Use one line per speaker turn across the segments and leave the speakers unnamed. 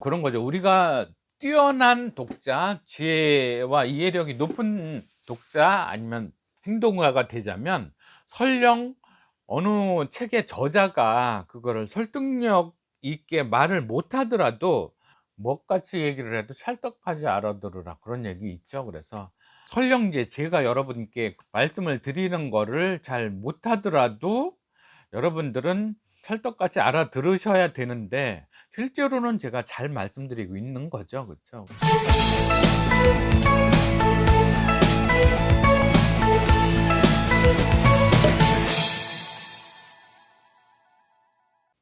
그런 거죠. 우리가 뛰어난 독자, 지혜와 이해력이 높은 독자 아니면 행동가가 되자면 설령 어느 책의 저자가 그거를 설득력 있게 말을 못 하더라도 "먹같이 얘기를 해도 찰떡같이 알아들으라." 그런 얘기 있죠. 그래서 설령 이제 제가 여러분께 말씀을 드리는 거를 잘 못하더라도 여러분들은 찰떡같이 알아들으셔야 되는데 실제로는 제가 잘 말씀드리고 있는 거죠. 그쵸?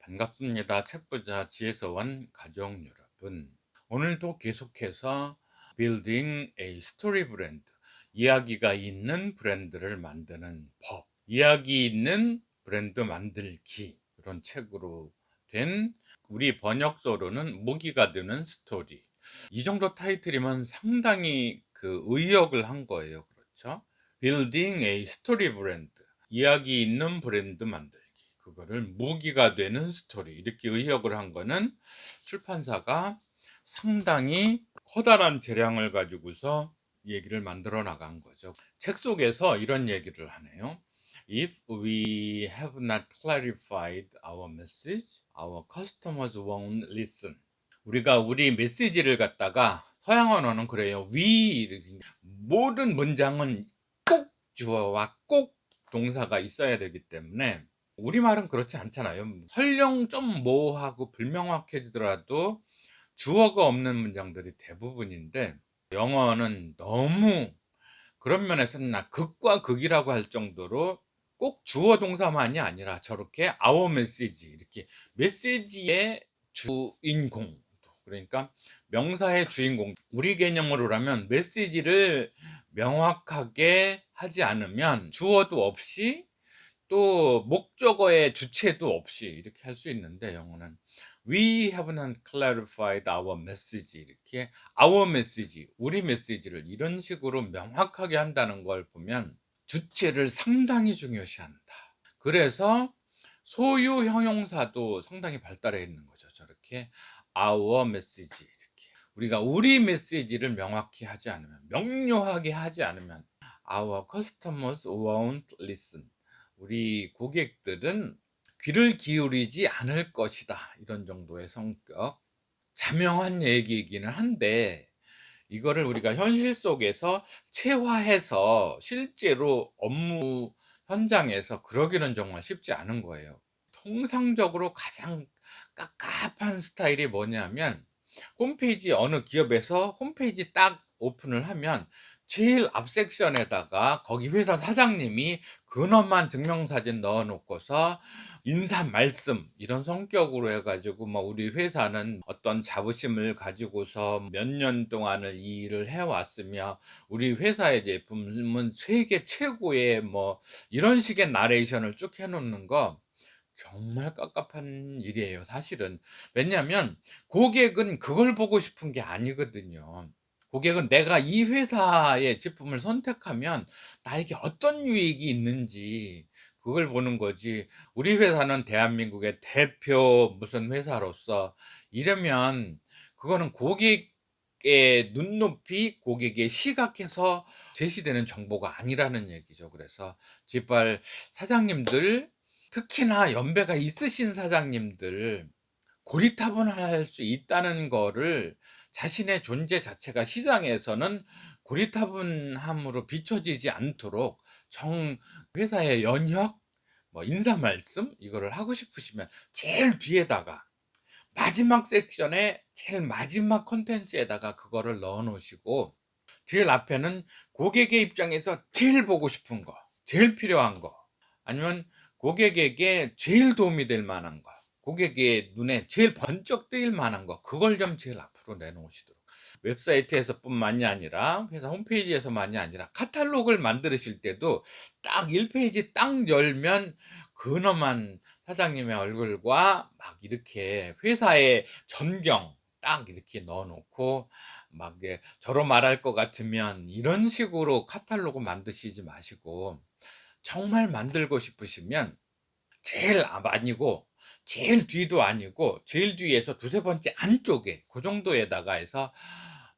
반갑습니다. 책부자 지혜서원 가족 여러분. 오늘도 계속해서 Building a Story Brand, 이야기가 있는 브랜드를 만드는 법, 이야기 있는 브랜드 만들기, 이런 책으로 된, 우리 번역서로는 무기가 되는 스토리. 이 정도 타이틀이면 상당히 그 의역을 한 거예요. 그렇죠? Building a Story Brand, 이야기 있는 브랜드 만들기, 그거를 무기가 되는 스토리, 이렇게 의역을 한 거는 출판사가 상당히 커다란 재량을 가지고서 얘기를 만들어 나간 거죠. 책 속에서 이런 얘기를 하네요. If we have not clarified our message, our customers won't listen. 우리가 우리 메시지를 갖다가, 서양 언어는 그래요. 모든 문장은 꼭 주어와 꼭 동사가 있어야 되기 때문에, 우리말은 그렇지 않잖아요. 설령 좀 모호하고 불명확해지더라도 주어가 없는 문장들이 대부분인데, 영어는 너무 그런 면에서는 극과 극이라고 할 정도로 꼭 주어 동사만이 아니라 저렇게 our message, 이렇게 메시지의 주인공, 그러니까 명사의 주인공, 우리 개념으로라면 메시지를 명확하게 하지 않으면 주어도 없이 또 목적어의 주체도 없이 이렇게 할 수 있는데, 영어는 We haven't clarified our message, 이렇게 our message, 우리 메시지를 이런 식으로 명확하게 한다는 걸 보면 주체를 상당히 중요시한다. 그래서 소유 형용사도 상당히 발달해 있는 거죠. 저렇게 our message, 이렇게 우리가 우리 메시지를 명확히 하지 않으면, 명료하게 하지 않으면 our customers won't listen, 우리 고객들은 귀를 기울이지 않을 것이다. 이런 정도의 성격. 자명한 얘기이기는 한데, 이거를 우리가 현실 속에서 체화해서 실제로 업무 현장에서 그러기는 정말 쉽지 않은 거예요. 통상적으로 가장 깝깝한 스타일이 뭐냐면, 홈페이지, 어느 기업에서 홈페이지 딱 오픈을 하면 제일 앞 섹션에다가 거기 회사 사장님이 근엄한 증명사진 넣어 놓고서 인사 말씀, 이런 성격으로 해 가지고 뭐 우리 회사는 어떤 자부심을 가지고서 몇 년 동안을 이 일을 해 왔으며 우리 회사의 제품은 세계 최고의 뭐, 이런 식의 나레이션을 쭉 해 놓는 거 정말 깝깝한 일이에요, 사실은. 왜냐하면 고객은 그걸 보고 싶은 게 아니거든요. 고객은 내가 이 회사의 제품을 선택하면 나에게 어떤 유익이 있는지, 그걸 보는 거지. 우리 회사는 대한민국의 대표 무슨 회사로서 이러면, 그거는 고객의 눈높이, 고객의 시각에서 제시되는 정보가 아니라는 얘기죠. 그래서 제발 사장님들, 특히나 연배가 있으신 사장님들, 고리타분할 수 있다는 거를, 자신의 존재 자체가 시장에서는 고리타분함으로 비춰지지 않도록 회사의 연혁, 뭐 인사 말씀, 이거를 하고 싶으시면 제일 뒤에다가, 마지막 섹션에 제일 마지막 콘텐츠에다가 그거를 넣어 놓으시고, 제일 앞에는 고객의 입장에서 제일 보고 싶은 거, 제일 필요한 거, 아니면 고객에게 제일 도움이 될 만한 거, 고객의 눈에 제일 번쩍 뜨일 만한 거, 그걸 좀 제일 앞으로 내놓으시도록. 웹사이트에서 뿐만이 아니라 회사 홈페이지에서만이 아니라 카탈로그를 만드실 때도 딱 1페이지 딱 열면 근엄한 사장님의 얼굴과 막 이렇게 회사의 전경 딱 이렇게 넣어 놓고, 막 저로 말할 것 같으면 이런 식으로 카탈로그 만드시지 마시고, 정말 만들고 싶으시면 제일 앞 아니고 제일 뒤도 아니고 제일 뒤에서 두세 번째 안쪽에 그 정도에다가 해서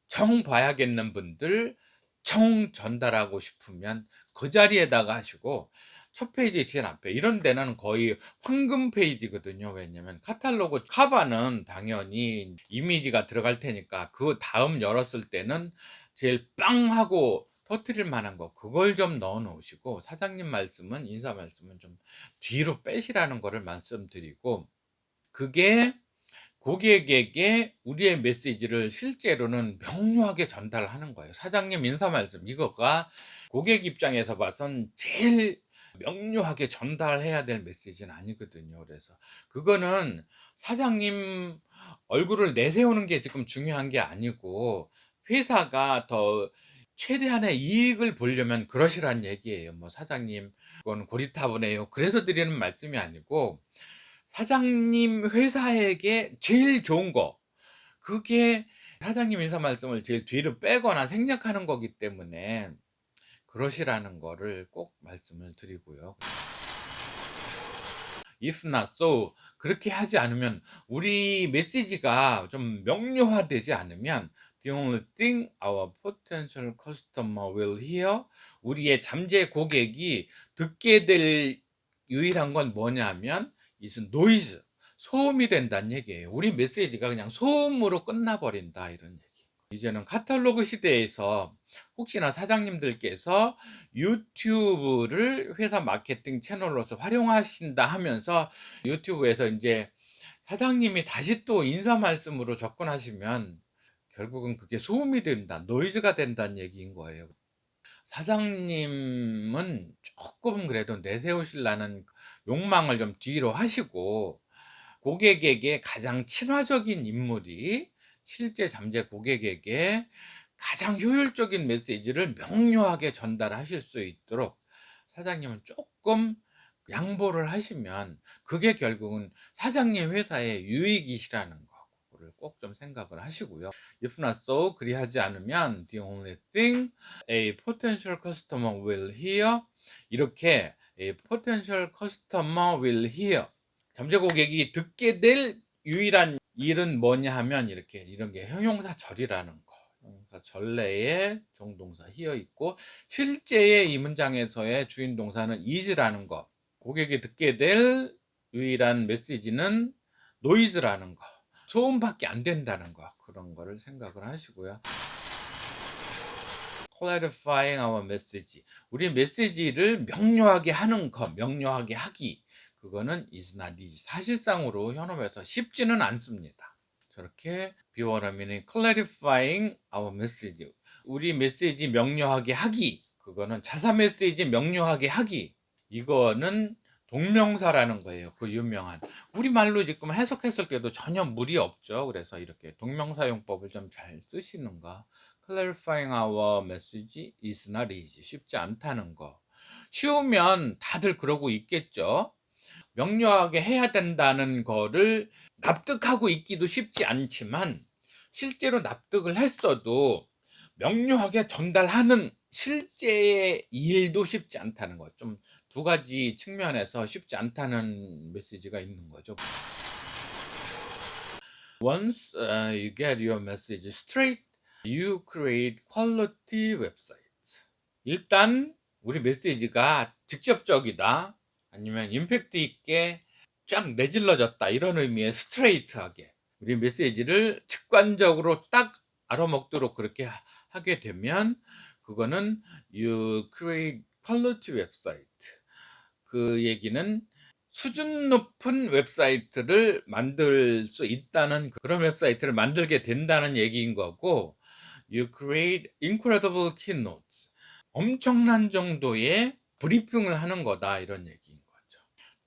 정 봐야겠는 분들 정 전달하고 싶으면 그 자리에다가 하시고 첫 페이지 제일 앞에 이런 데는 거의 황금 페이지거든요. 왜냐면 카탈로그 카바는 당연히 이미지가 들어갈 테니까 그다음 열었을 때는 제일 빵 하고 터뜨릴 만한 거 그걸 좀 넣어 놓으시고 사장님 말씀은 인사 말씀은 좀 뒤로 빼시라는 거를 말씀드리고 그게 고객에게 우리의 메시지를 실제로는 명료하게 전달하는 거예요. 사장님 인사 말씀 이거가 고객 입장에서 봐선 제일 명료하게 전달해야 될 메시지는 아니거든요. 그래서 그거는 사장님 얼굴을 내세우는 게 지금 중요한 게 아니고 회사가 더 최대한의 이익을 보려면 그러시란 얘기예요. 뭐 "사장님 그거는 고리타분해요." 그래서 드리는 말씀이 아니고 사장님 회사에게 제일 좋은 거 그게 사장님 인사 말씀을 제일 뒤로 빼거나 생략하는 거기 때문에 그러시라는 거를 꼭 말씀을 드리고요. If not so 그렇게 하지 않으면 우리 메시지가 좀 명료화되지 않으면 The only thing our potential customer will hear 우리의 잠재 고객이 듣게 될 유일한 건 뭐냐면 is noise 소음이 된다는 얘기예요. 우리 메시지가 그냥 소음으로 끝나버린다 이런 얘기. 이제는 카탈로그 시대에서 혹시나 사장님들께서 유튜브를 회사 마케팅 채널로서 활용하신다 하면서 유튜브에서 인제 사장님이 다시 또 인사 말씀으로 접근하시면 결국은 그게 소음이 된다, 노이즈가 된다는 얘기인 거예요. 사장님은 쪼끔 그래도 내세우시려는 욕망을 좀 뒤로 하시고 고객에게 가장 친화적인 인물이 실제 잠재 고객에게 가장 효율적인 메시지를 명료하게 전달하실 수 있도록 사장님은 쪼끔 양보를 하시면 그게 결국은 사장님 회사의 유익이시라는 거를 꼭 좀 생각을 하시고요. If not so 그리하지 않으면 The only thing a potential customer will hear 이렇게 a potential customer will hear 잠재 고객이 듣게 될 유일한 일은 뭐냐 하면 이렇게 이런 게 형용사절이라는 거. 형용사 절레에 종동사 히어 있고 실제의 이 문장에서의 주인 동사는 is라는 거. 고객이 듣게 될 유일한 메시지는 noise라는 거. 소음밖에 안 된다는 거. 그런 거를 생각을 하시고요. clarifying our message. 우리 메시지를 명료하게 하는 것, 명료하게 하기. 그거는 is not easy. 사실상으로 현업에서 쉽지는 않습니다. 저렇게 비원어민이 clarifying our message. 우리 메시지 명료하게 하기. 그거는 자사 메시지 명료하게 하기. 이거는 동명사라는 거예요. 그 유명한. 우리말로 지금 해석했을 때도 전혀 무리 없죠. 그래서 이렇게 동명사용법을 좀 잘 쓰시는가. clarifying our message is not easy. 쉽지 않다는 거. 쉬우면 다들 그러고 있겠죠. 명료하게 해야 된다는 거를 납득하고 있기도 쉽지 않지만 실제로 납득을 했어도 명료하게 전달하는 실제의 일도 쉽지 않다는 거. 좀 두 가지 측면에서 쉽지 않다는 메시지가 있는 거죠. Once you get your message straight, you create quality websites. 일단 우리 메시지가 직접적이다 아니면 임팩트 있게 쫙 내질러졌다 이런 의미의 스트레이트하게 우리 메시지를 직관적으로 딱 알아먹도록 그렇게 하게 되면 그거는 you create quality website. 그 얘기는 수준 높은 웹사이트를 만들 수 있다는 그런 웹사이트를 만들게 된다는 얘기인 거고 You create incredible keynotes. 엄청난 정도의 브리핑을 하는 거다 이런 얘기인 거죠.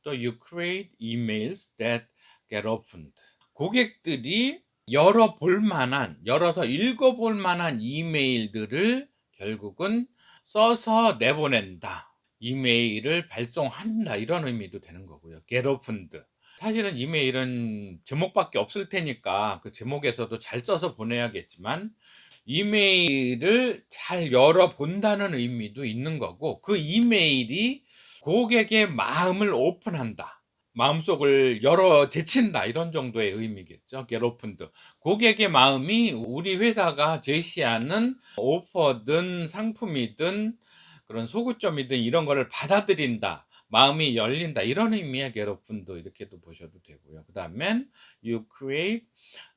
또 You create emails that get opened. 고객들이 열어볼 만한, 열어서 읽어볼 만한 이메일들을 결국은 써서 내보낸다. 이메일을 발송한다 이런 의미도 되는 거고요. get opened. 사실은 이메일은 제목밖에 없을 테니까 그 제목에서도 잘 써서 보내야겠지만 이메일을 잘 열어본다는 의미도 있는 거고 그 이메일이 고객의 마음을 오픈한다. 마음속을 열어 제친다 이런 정도의 의미겠죠. get opened. 고객의 마음이 우리 회사가 제시하는 오퍼든 상품이든 그런 소구점이든 이런 거를 받아들인다. 마음이 열린다. 이런 의미의 get opened 이렇게도 보셔도 되고요. 그다음엔 you create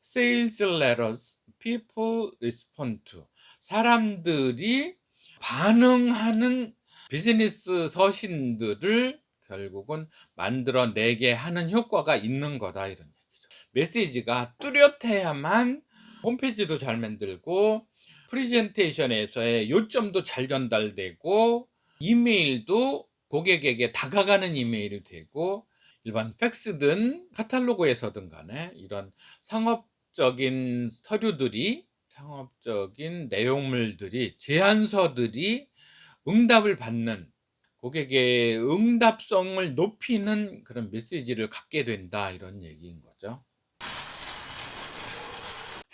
sales letters people respond to. 사람들이 반응하는 비즈니스 서신들을 결국은 만들어내게 하는 효과가 있는 거다 이런 얘기죠. 메시지가 뚜렷해야만 홈페이지도 잘 만들고 프레젠테이션에서의 요점도 잘 전달되고 이메일도 고객에게 다가가는 이메일이 되고 일반 팩스든 카탈로그에서든 간에 이런 상업적인 서류들이 상업적인 내용물들이 제안서들이 응답을 받는 고객의 응답성을 높이는 그런 메시지를 갖게 된다 이런 얘기인 거죠.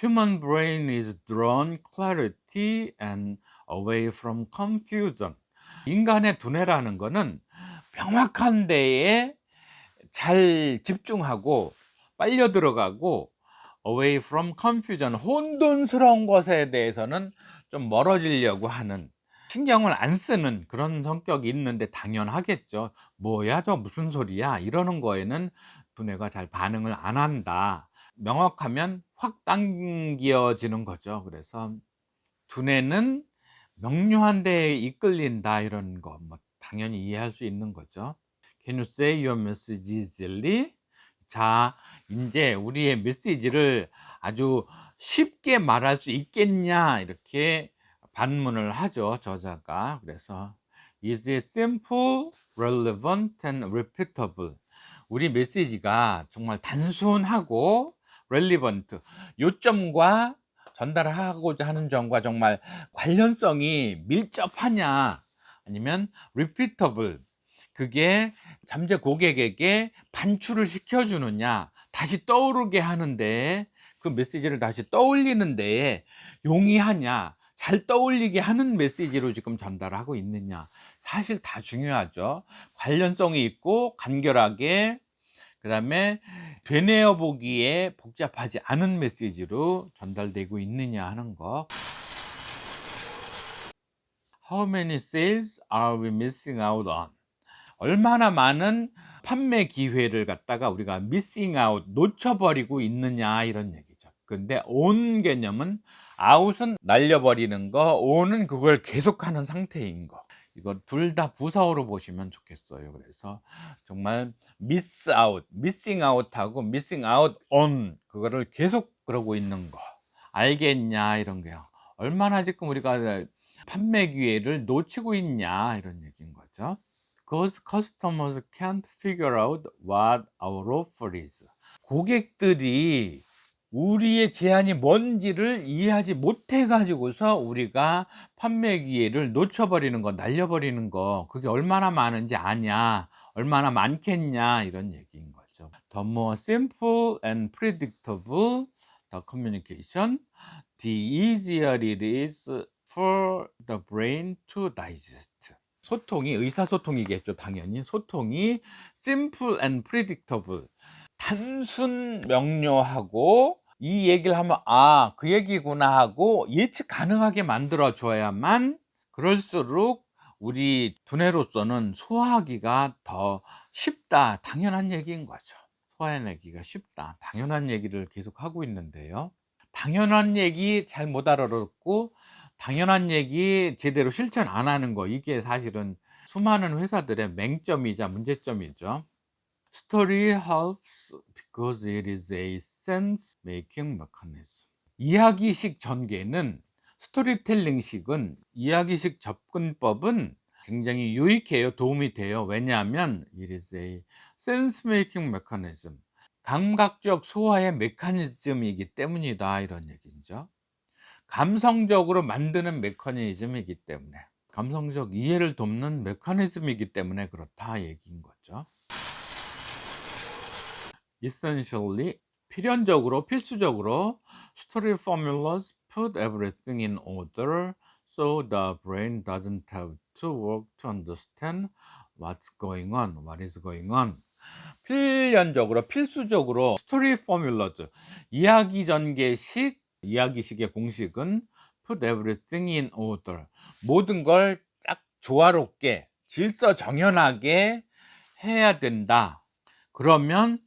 Human brain is drawn clarity and away from confusion. 인간의 두뇌라는 거는 명확한 데에 잘 집중하고 빨려 들어가고 away from confusion 혼돈스러운 것에 대해서는 좀 멀어지려고 하는 신경을 안 쓰는 그런 성격이 있는데 당연하겠죠. "뭐야 저 무슨 소리야?" 이러는 거에는 두뇌가 잘 반응을 안 한다. 명확하면 확 당겨지는 거죠. 그래서 두뇌는 명료한 데에 이끌린다 이런 거 뭐 당연히 이해할 수 있는 거죠. Can you say your message easily? 자, 인제 우리의 메시지를 아주 쉽게 말할 수 있겠냐 이렇게 반문을 하죠, 저자가. 그래서 Is it simple, relevant and repeatable? 우리 메시지가 정말 단순하고 relevant 요점과 전달하고자 하는 점과 정말 관련성이 밀접하냐 아니면 repeatable 그게 잠재 고객에게 반출을 시켜 주느냐 다시 떠오르게 하는데 그 메시지를 다시 떠올리는 데에 용이하냐 잘 떠올리게 하는 메시지로 지금 전달하고 있느냐 사실 다 중요하죠. 관련성이 있고 간결하게 그다음에 되뇌어 보기에 복잡하지 않은 메시지로 전달되고 있느냐 하는 거. How many sales are we missing out on? 얼마나 많은 판매 기회를 갖다가 우리가 missing out 놓쳐버리고 있느냐 이런 얘기죠. 근데 on 개념은 out은 날려버리는 거, on은 그걸 계속하는 상태인 거. 이거 둘 다 부사어로 보시면 좋겠어요. 그래서 정말 miss out, missing out하고 missing out on 그거를 계속 그러고 있는 거. 알겠냐 이런 게요. 얼마나 지금 우리가 판매 기회를 놓치고 있냐 이런 얘기인 거죠. Because customers can't figure out what our offer is. 고객들이 우리의 제안이 뭔지를 이해하지 못해 가지고서 우리가 판매 기회를 놓쳐 버리는 거, 날려 버리는 거 그게 얼마나 많은지 아냐, 얼마나 많겠냐 이런 얘기인 거죠. The more simple and predictable the communication, the easier it is for the brain to digest. 소통이 의사소통이겠죠 당연히. 소통이 simple and predictable 단순 명료하고 이 얘기를 하면 '아 그 얘기구나.' 하고 예측 가능하게 만들어 줘야만 그럴수록 우리 두뇌로서는 소화하기가 더 쉽다. 당연한 얘기인 거죠. 소화해내기가 쉽다. 당연한 얘기를 계속하고 있는데요. 당연한 얘기 잘 못 알아듣고 당연한 얘기 제대로 실천 안 하는 거 이게 사실은 수많은 회사들의 맹점이자 문제점이죠. Story helps because it is a sense making mechanism. 이야기식 전개는 스토리텔링식은 이야기식 접근법은 굉장히 유익해요. 도움이 돼요. 왜냐하면 it is a sense making mechanism. 감각적 소화의 메커니즘이기 때문이다 이런 얘기죠. 감성적으로 만드는 메커니즘이기 때문에 감성적 이해를 돕는 메커니즘이기 때문에 그렇다 얘기인 거죠. essentially 필연적으로 필수적으로 story formulas put everything in order so the brain doesn't have to work to understand what's going on, what is going on. 필연적으로 필수적으로 스토리 포뮬러즈 이야기 전개식 이야기식의 공식은 put everything in order 모든 걸 딱 조화롭게 질서정연하게 해야 된다. 그러면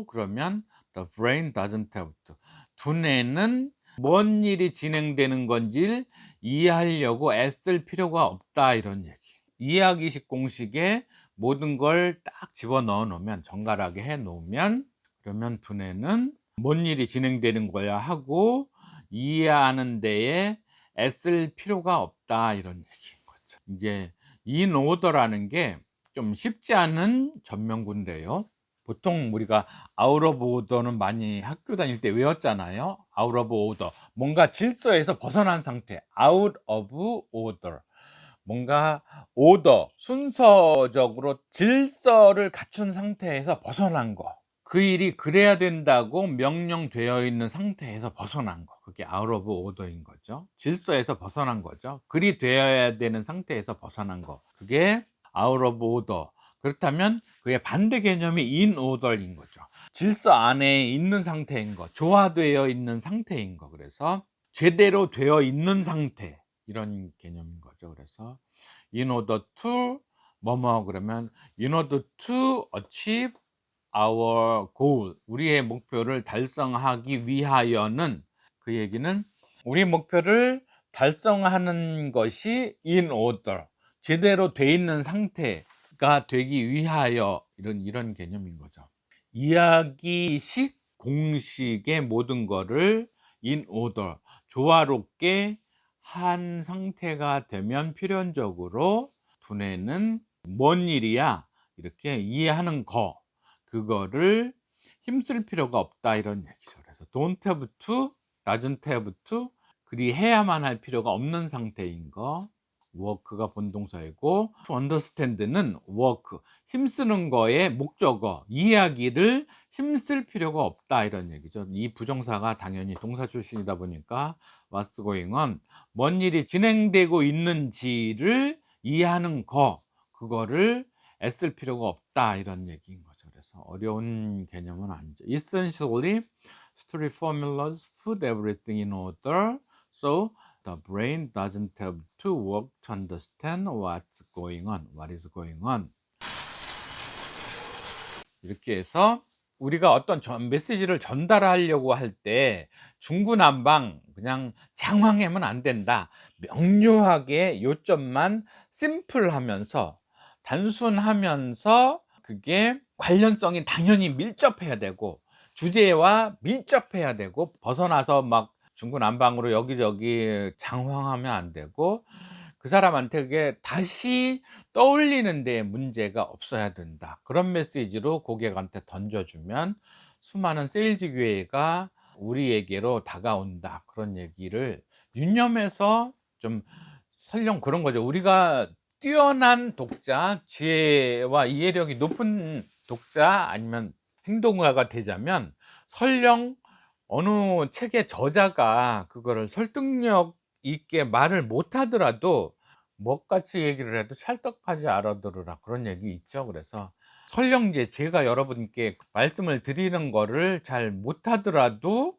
그러면 the brain doesn't have to 두뇌는 뭔 일이 진행되는 건지를 이해하려고 애쓸 필요가 없다 이런 얘기. 이야기식 공식에 모든 걸 딱 집어넣어 놓으면 정갈하게 해 놓으면 그러면 두뇌는 '뭔 일이 진행되는 거야.' 하고 이해하는 데에 애쓸 필요가 없다 이런 얘기인 거죠. 인제 in order라는 게 좀 쉽지 않은 전명구인데요. 보통 우리가 out of order는 많이 학교 다닐 때 외웠잖아요. out of order 뭔가 질서에서 벗어난 상태 out of order 뭔가 오더 순서적으로 질서를 갖춘 상태에서 벗어난 거. 그 일이 그래야 된다고 명령되어 있는 상태에서 벗어난 거. 그게 out of order인 거죠. 질서에서 벗어난 거죠. 그리 되어야 되는 상태에서 벗어난 거. 그게 out of order. 그렇다면 그의 반대 개념이 in order인 거죠. 질서 안에 있는 상태인 거. 조화되어 있는 상태인 거. 그래서 제대로 되어 있는 상태. 이런 개념인 거죠. 그래서 in order to 뭐뭐 그러면 in order to achieve our goal 우리의 목표를 달성하기 위하여는 그 얘기는 우리 목표를 달성하는 것이 in order 제대로 돼 있는 상태가 되기 위하여 이런 개념인 거죠. 이야기식 공식의 모든 거를 in order 조화롭게 한 상태가 되면 필연적으로 두뇌는 뭔 일이야 이렇게 이해하는 거 그거를 힘쓸 필요가 없다 이런 얘기죠. 그래서 don't have to, doesn't have to 그리 해야만 할 필요가 없는 상태인 거 work가 본동사이고 to understand는 work 힘쓰는 거의 목적어 이해하기를 힘쓸 필요가 없다 이런 얘기죠. 이 부정사가 당연히 동사 출신이다 보니까 what's going on 뭔 일이 진행되고 있는지를 이해하는 거 그거를 애쓸 필요가 없다 이런 얘기인 거죠. 그래서 어려운 개념은 아니죠. Essentially, story formulas put everything in order, so the brain doesn't have to work to understand what's going on, what is going on. 이렇게 해서 우리가 어떤 메시지를 전달하려고 할 때 중구난방 그냥 장황하면 안 된다. 명료하게 요점만 심플하면서 단순하면서 그게 관련성이 당연히 밀접해야 되고 주제와 밀접해야 되고 벗어나서 막 중구난방으로 여기저기 장황하면 안 되고 그 사람한테 그게 다시 떠올리는 데 문제가 없어야 된다. 그런 메시지로 고객한테 던져주면 수많은 세일즈 기회가 우리에게로 다가온다. 그런 얘기를 유념해서 좀 설령 그런 거죠. 우리가 뛰어난 독자, 지혜와 이해력이 높은 독자 아니면 행동가가 되자면 설령 어느 책의 저자가 그거를 설득력 있게 말을 못 하더라도 먹같이 얘기를 해도 찰떡같이 알아들으라 그런 얘기 있죠. 그래서 설령 이제 제가 여러분께 말씀을 드리는 거를 잘 못하더라도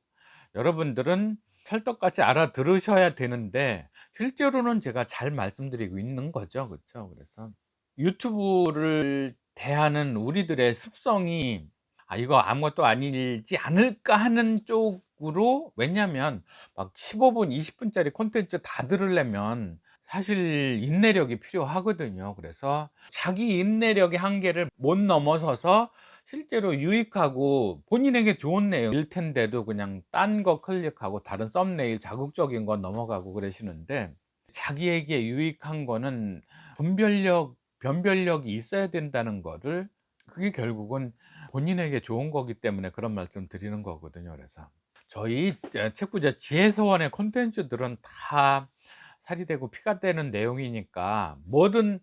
여러분들은 찰떡같이 알아들으셔야 되는데 실제로는 제가 잘 말씀드리고 있는 거죠. 그렇죠? 그래서 유튜브를 대하는 우리들의 습성이 '아 이거 아무것도 아니지 않을까.' 하는 쪽으로 왜냐면 막 15 분, 20 분짜리 콘텐츠 다 들으려면 사실 인내력이 필요하거든요. 그래서 자기 인내력의 한계를 못 넘어서서 실제로 유익하고 본인에게 좋은 내용일 텐데도 그냥 딴 거 클릭하고 다른 썸네일 자극적인 거 넘어가고 그러시는데 자기에게 유익한 거는 분별력, 변별력이 있어야 된다는 거를 그게 결국은 본인에게 좋은 거기 때문에 그런 말씀 드리는 거거든요. 그래서 저희 책구제 지혜서원의 콘텐츠들은 다 살이 되고 피가 되는 내용이니까 뭐든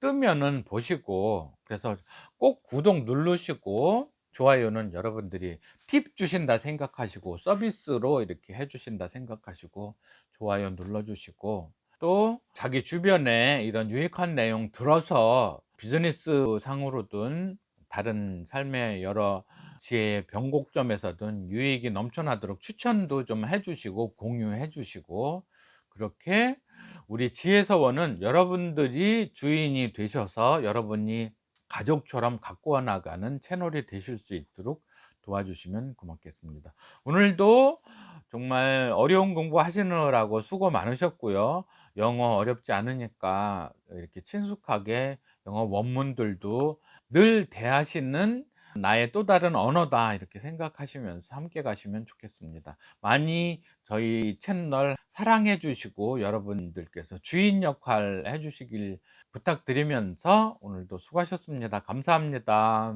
뜨면은 보시고 그래서 꼭 구독 누르시고 좋아요는 여러분들이 팁 주신다 생각하시고 서비스로 이렇게 해 주신다 생각하시고 좋아요 눌러 주시고 또 자기 주변에 이런 유익한 내용 들어서 비즈니스 상으로든 다른 삶의 여러 지혜의 변곡점에서든 유익이 넘쳐나도록 추천도 좀 해 주시고 공유해 주시고, 그렇게 우리 지혜서원은 여러분들이 주인이 되셔서 여러분이 가족처럼 가꾸어 나가는 채널이 되실 수 있도록 도와주시면 고맙겠습니다. 오늘도 정말 어려운 공부하시느라고 수고 많으셨고요. 영어 어렵지 않으니까 이렇게 친숙하게 영어 원문들도 늘 대하시는 '나의 또 다른 언어다.' 이렇게 생각하시면서 함께 가시면 좋겠습니다. 많이 저희 채널 사랑해 주시고 여러분들께서 주인 역할 해 주시길 부탁드리면서 오늘도 수고하셨습니다. 감사합니다.